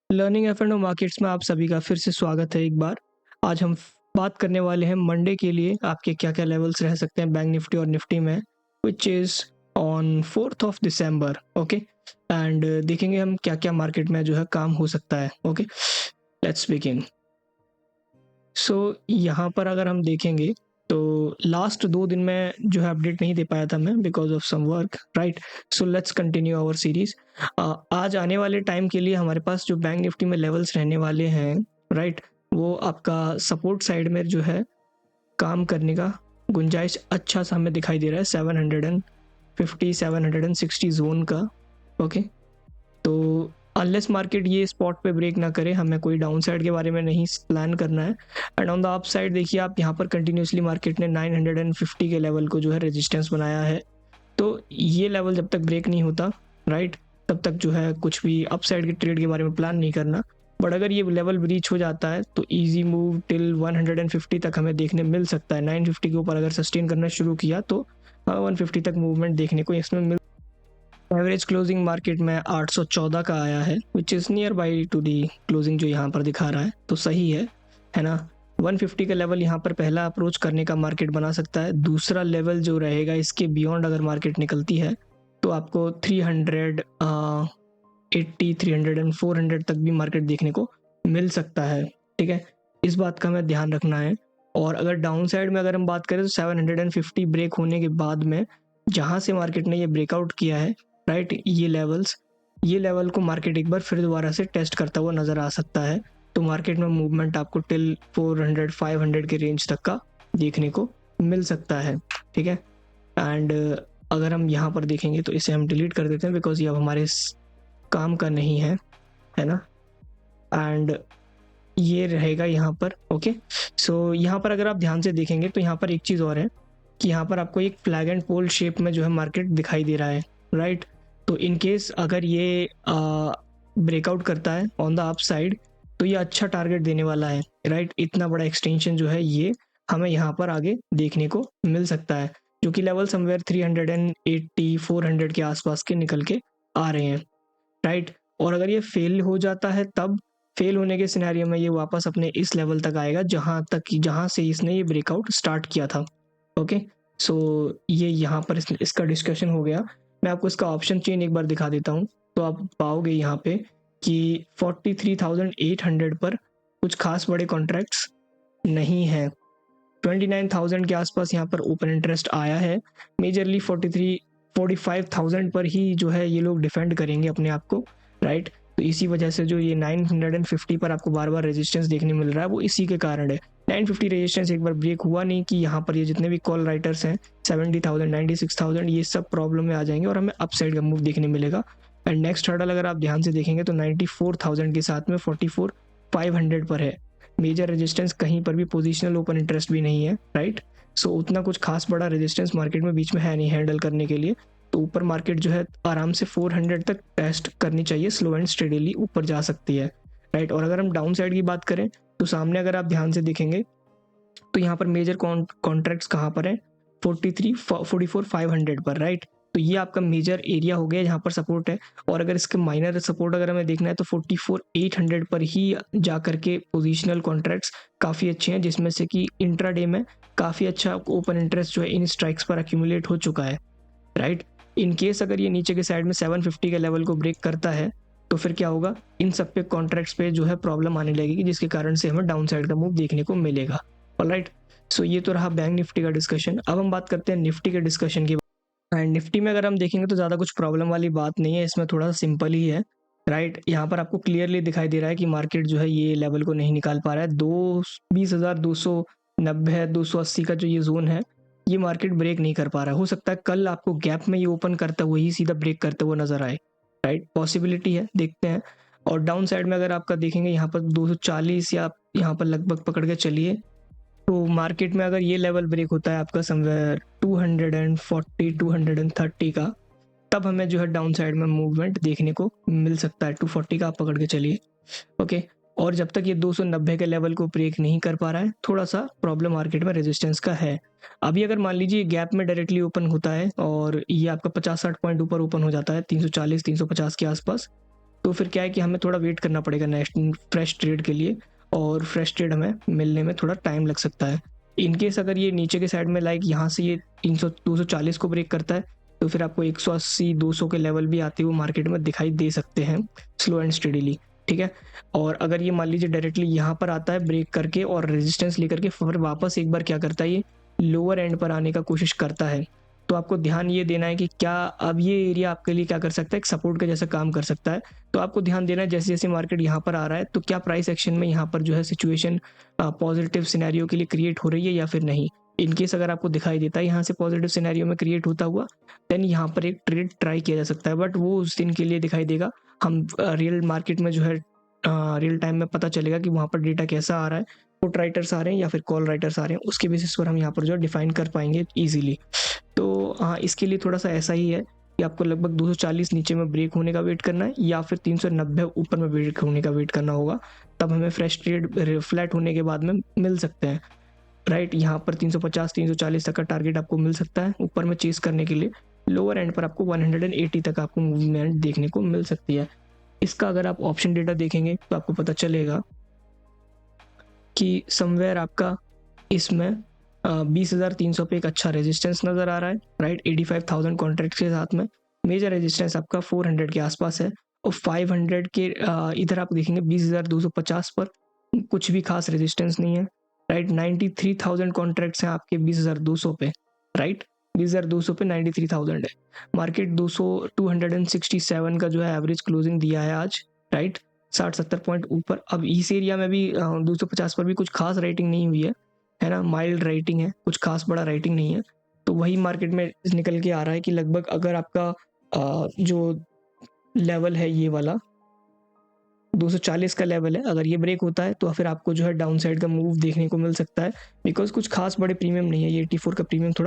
Learning F&O markets में आप सभी का फिर से स्वागत है एक बार। आज हम बात करने वाले हैं मंडे के लिए आपके क्या-क्या लेवल्स रह सकते हैं बैंक निफ्टी और निफ्टी में, which is on 4th of December. Okay, and देखेंगे हम क्या-क्या मार्केट में जो है काम हो सकता है। Okay, let's begin. सो यहाँ पर अगर हम देखेंगे तो लास्ट 2 दिन में जो है अपडेट नहीं दे पाया था मैं because of some work, right? So let's continue our series. आज आने वाले टाइम के लिए हमारे पास जो बैंक निफ्टी में लेवल्स रहने वाले हैं, राइट? वो आपका सपोर्ट साइड में जो है काम करने का गुंजाइश अच्छा-सा हमें दिखाई दे रहा है 750 760 ज़ोन का। ओके, तो अनलेस मार्केट ये स्पॉट पे ब्रेक ना करे, हमें कोई डाउन साइड के बारे में नहीं प्लान करना है। And on the up side देखिए आप यहाँ पर कंटिन्यूसली मार्केट ने 950 के लेवल को जो है रेजिस्टेंस बनाया है। तो ये लेवल जब तक ब्रेक नहीं होता, राइट, तब तक जो है कुछ भी अप साइड के ट्रेड के बारे में प्लान नहीं करना। बट अगर ये लेवल ब्रीच हो जाता है तो ईजी मूव टिल 150 तक हमें देखने मिल सकता है। 950 के ऊपर अगर सस्टेन करना शुरू किया तो 150 तक मूवमेंट देखने को इसमें मिल। एवरेज क्लोजिंग मार्केट में 814 का आया है, which is near by to the closing जो यहाँ पर दिखा रहा है, तो सही है ना? 150 का लेवल यहाँ पर पहला अप्रोच करने का मार्केट बना सकता है। दूसरा लेवल जो रहेगा इसके बियॉन्ड अगर मार्केट निकलती है तो आपको 380, 300 एंड 400 तक भी मार्केट देखने को मिल सकता है। ठीक है, इस बात का हमें ध्यान रखना है। और अगर डाउन साइड में अगर हम बात करें तो 750 ब्रेक होने के बाद में जहाँ से मार्केट ने ये ब्रेकआउट किया है, राइट, ये लेवल को मार्केट एक बार फिर दोबारा से टेस्ट करता हुआ नजर आ सकता है। तो मार्केट में मूवमेंट आपको टिल 400 500 के रेंज तक का देखने को मिल सकता है। ठीक है, एंड अगर हम यहाँ पर देखेंगे तो इसे हम डिलीट कर देते हैं बिकॉज ये अब हमारे काम का नहीं है ना? एंड ये रहेगा यहाँ पर। ओके, सो यहाँ पर अगर आप ध्यान से देखेंगे तो यहाँ पर एक चीज़ और है कि यहाँ पर आपको एक फ्लैग एंड पोल शेप में जो है मार्केट दिखाई दे रहा है, राइट? तो इन केस अगर ये ब्रेकआउट करता है ऑन द अप साइड तो ये अच्छा टारगेट देने वाला है, राइट? इतना बड़ा एक्सटेंशन जो है ये हमें यहाँ पर आगे देखने को मिल सकता है, जो कि लेवल समवेयर 380 400 के आसपास के निकल के आ रहे हैं, राइट? और अगर ये फेल हो जाता है तब फेल होने के सिनेरियो में ये वापस अपने इस लेवल तक आएगा जहाँ से इसने ये ब्रेकआउट स्टार्ट किया था। ओके, सो ये यहाँ पर इसका डिस्कशन हो गया। मैं आपको इसका ऑप्शन चेन एक बार दिखा देता हूँ तो आप पाओगे यहाँ पे कि 43,800 पर कुछ खास बड़े कॉन्ट्रैक्ट्स नहीं है। 29,000 के आसपास यहाँ पर ओपन इंटरेस्ट आया है। मेजरली 45,000 पर ही जो है ये लोग डिफेंड करेंगे अपने आप को, राइट? तो इसी वजह से जो ये 950 पर आपको बार बार रेजिस्टेंस देखने मिल रहा है वो इसी के कारण है। 950 रेजिस्टेंस एक बार ब्रेक हुआ नहीं कि यहाँ पर ये जितने भी कॉल राइटर्स हैं 70,000 96,000 ये सब प्रॉब्लम में आ जाएंगे और हमें अपसाइड का मूव देखने मिलेगा। एंड नेक्स्ट हर्डल अगर आप ध्यान से देखेंगे तो 94,000 के साथ में 44,500 पर है। मेजर रेजिस्टेंस कहीं पर भी पोजिशनल ओपन इंटरेस्ट भी नहीं है, राइट? सो उतना कुछ खास बड़ा रेजिस्टेंस मार्केट में बीच में है नहीं हैंडल करने के लिए। तो ऊपर मार्केट जो है आराम से 400 तक टेस्ट करनी चाहिए, स्लो एंड स्टेडीली ऊपर जा सकती है, राइट? और अगर हम डाउन साइड की बात करें तो सामने अगर आप ध्यान से देखेंगे तो यहाँ पर मेजर कॉन्ट्रैक्ट्स कहाँ पर है? 44,500 पर, राइट? तो ये आपका मेजर एरिया हो गया जहाँ पर सपोर्ट है। और अगर इसके माइनर सपोर्ट अगर हमें देखना है तो 44,800 पर ही जा करके पोजिशनल कॉन्ट्रैक्ट्स काफ़ी अच्छे हैं, जिसमें से कि इंट्राडे में काफ़ी अच्छा ओपन इंटरेस्ट जो है इन स्ट्राइक्स पर अक्यूमुलेट हो चुका है, राइट? इन केस अगर ये नीचे के साइड में 750 के लेवल को ब्रेक करता है तो फिर क्या होगा? इन सब पे कॉन्ट्रैक्ट्स पे जो है प्रॉब्लम आने लगेगी, जिसके कारण से हमें डाउन साइड का मूव देखने को मिलेगा। ऑलराइट, सो ये तो रहा बैंक निफ्टी का डिस्कशन। अब हम बात करते हैं निफ्टी के डिस्कशन की। एंड निफ्टी में अगर हम देखेंगे तो ज़्यादा कुछ प्रॉब्लम वाली बात नहीं है, इसमें थोड़ा सा सिंपल ही है, राइट? यहाँ पर आपको क्लियरली दिखाई दे रहा है कि मार्केट जो है ये लेवल को नहीं निकाल पा रहा है। 20,290 280 का जो ये जोन है ये मार्केट ब्रेक नहीं कर पा रहा है। हो सकता है कल आपको गैप में ये ओपन करते हुए ही सीधा ब्रेक करते हुए नजर आए, राइट? पॉसिबिलिटी है, देखते हैं। और डाउन साइड में अगर आपका देखेंगे यहाँ पर 240 या यहाँ पर लगभग पकड़ के चलिए, तो मार्केट में अगर ये लेवल ब्रेक होता है आपका समवेयर 240 230 का, तब हमें जो है डाउन साइड में मूवमेंट देखने को मिल सकता है। 240 का आप पकड़ के चलिए, ओके? और जब तक ये 290 के लेवल को ब्रेक नहीं कर पा रहा है, थोड़ा सा प्रॉब्लम मार्केट में रेजिस्टेंस का है। अभी अगर मान लीजिए गैप में डायरेक्टली ओपन होता है और ये आपका 50-60 पॉइंट ऊपर ओपन हो जाता है 340 350 के आसपास, तो फिर क्या है कि हमें थोड़ा वेट करना पड़ेगा नेक्स्ट फ्रेश ट्रेड के लिए, और फ्रेश ट्रेड हमें मिलने में थोड़ा टाइम लग सकता है। इन केस अगर ये नीचे के साइड में लाइक यहाँ से ये 300 240 को ब्रेक करता है, तो फिर आपको 180 200 के लेवल भी आते हुए मार्केट में दिखाई दे सकते हैं स्लो एंड स्टेडीली, ठीक है। और अगर ये मान लीजिए डायरेक्टली यहाँ पर आता है ब्रेक करके और रेजिस्टेंस लेकर के फिर वापस एक बार क्या करता है, ये लोअर एंड पर आने का कोशिश करता है, तो आपको ध्यान ये देना है कि क्या अब ये एरिया आपके लिए क्या कर सकता है, एक सपोर्ट का जैसा काम कर सकता है। तो आपको ध्यान देना है जैसे जैसे मार्केट यहाँ पर आ रहा है, तो क्या प्राइस एक्शन में यहाँ पर जो है सिचुएशन पॉजिटिव सिनेरियो के लिए क्रिएट हो रही है या फिर नहीं। इन केस अगर आपको दिखाई देता है यहाँ से पॉजिटिव सिनेरियो में क्रिएट होता हुआ, देन यहाँ पर एक ट्रेड ट्राई किया जा सकता है, बट वो उस दिन के लिए दिखाई देगा। हम रियल मार्केट में जो है रियल टाइम में पता चलेगा कि वहाँ पर डेटा कैसा आ रहा है, पुट राइटर्स आ रहे हैं या फिर कॉल राइटर्स आ रहे हैं, उसके बेसिस पर हम यहाँ पर जो है डिफाइन कर पाएंगे ईजिली। तो हाँ, इसके लिए थोड़ा सा ऐसा ही है कि आपको लगभग 240 नीचे में ब्रेक होने का वेट करना है या फिर 390 ऊपर में ब्रेक होने का वेट करना होगा, तब हमें फ्रेश ट्रेड फ्लैट होने के बाद में मिल सकते हैं, राइट। यहाँ पर 350 340 तक का टारगेट आपको मिल सकता है ऊपर में चेस करने के लिए। लोअर एंड पर आपको 180 तक आपको मूवमेंट देखने को मिल सकती है। इसका अगर आप ऑप्शन डेटा देखेंगे तो आपको पता चलेगा कि समवेयर आपका इसमें 20,300 पे एक अच्छा रेजिस्टेंस नज़र आ रहा है, राइट। 85,000 कॉन्ट्रैक्ट के साथ में मेजर रेजिस्टेंस आपका 400 के आसपास है, और 500 के इधर आप देखेंगे 20,250 पर कुछ भी खास रेजिस्टेंस नहीं है, राइट। 93,000 कॉन्ट्रैक्ट्स हैं आपके 20,200 पे, राइट। 20,200 पे 93,000 है। मार्केट 267 का जो है एवरेज क्लोजिंग दिया है आज, राइट। 60-70 पॉइंट ऊपर। अब इस एरिया में भी 250 पर भी कुछ खास रेटिंग नहीं हुई है ना, माइल्ड राइटिंग है, कुछ खास बड़ा राइटिंग नहीं है। तो वही मार्केट में निकल के आ रहा है कि लगभग अगर आपका जो लेवल है ये वाला 240 का लेवल है, अगर ये ब्रेक होता है तो फिर आपको जो है डाउन साइड का मूव देखने को मिल सकता है, बिकॉज कुछ खास बड़े प्रीमियम नहीं है, ये 84 का प्रीमियम थोड़ा